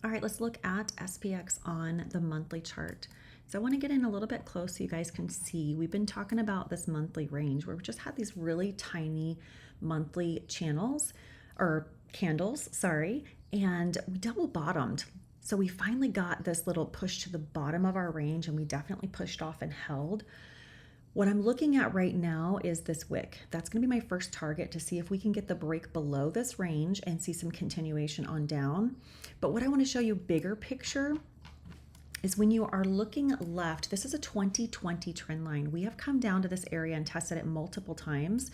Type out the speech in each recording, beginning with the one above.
All right, let's look at SPX on the monthly chart. So I want to get in a little bit close so you guys can see. We've been talking about this monthly range where we just had these really tiny monthly channels or candles, sorry, and we double bottomed. So we finally got this little push to the bottom of our range and we definitely pushed off and held. What I'm looking at right now is this wick. That's going to be my first target to see if we can get the break below this range and see some continuation on down. But what I want to show you bigger picture is when you are looking left, this is a 2020 trend line. We have come down to this area and tested it multiple times.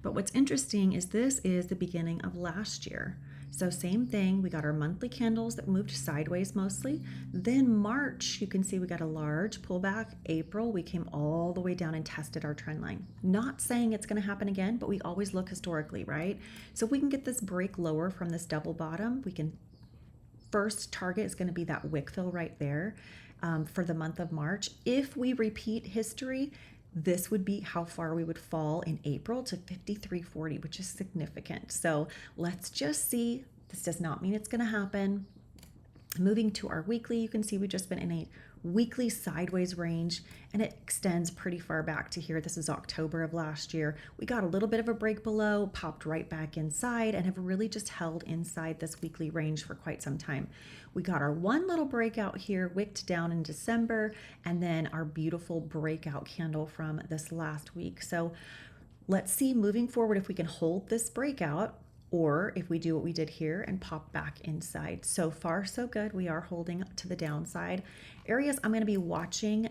But what's interesting is this is the beginning of last year. So same thing, we got our monthly candles that moved sideways mostly. Then March, you can see we got a large pullback. April, we came all the way down and tested our trend line. Not saying it's gonna happen again, but we always look historically, right? So if we can get this break lower from this double bottom, we can, first target is gonna be that wick fill right there for the month of March. If we repeat history, this would be how far we would fall in April to 53.40, which is significant. So let's just see. This does not mean it's going to happen. Moving to our weekly, you can see we've just been in a weekly sideways range and it extends pretty far back to here. This is October of last year. We got a little bit of a break below, popped right back inside and have really just held inside this weekly range for quite some time. We got our one little breakout here, wicked down in December, and then our beautiful breakout candle from this last week. So let's see moving forward if we can hold this breakout or if we do what we did here and pop back inside. So far, so good. We are holding to the downside. Areas I'm going to be watching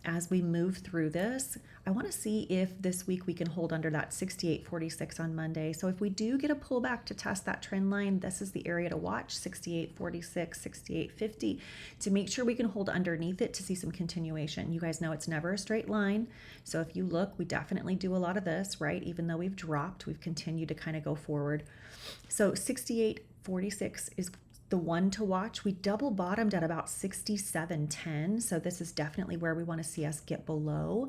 as we move through this. I want to see if this week we can hold under that 68.46 on Monday. So if we do get a pullback to test that trend line, this is the area to watch, 68.46, 68.50, to make sure we can hold underneath it to see some continuation. You guys know it's never a straight line. So if you look, we definitely do a lot of this, right? Even though we've dropped, we've continued to kind of go forward. So 68.46 is the one to watch. We double bottomed at about 67.10. So this is definitely where we want to see us get below.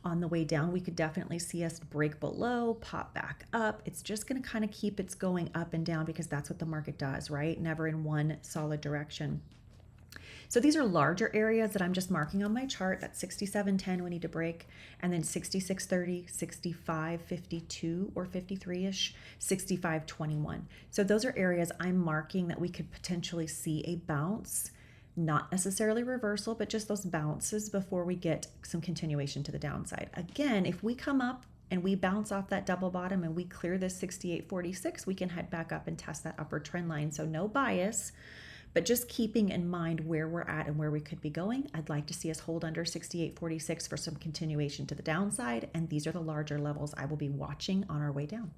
On the way down, we could definitely see us break below, pop back up. It's just going to kind of keep its going up and down because that's what the market does, right? Never in one solid direction. So these are larger areas that I'm just marking on my chart. That's 67.10 we need to break, and then 66.30, 65.52 or 53-ish, 65.21. So those are areas I'm marking that we could potentially see a bounce, not necessarily reversal, but just those bounces before we get some continuation to the downside. Again, if we come up and we bounce off that double bottom and we clear this 68.46, we can head back up and test that upper trend line. So no bias, but just keeping in mind where we're at and where we could be going. I'd like to see us hold under 68.46 for some continuation to the downside. And these are the larger levels I will be watching on our way down.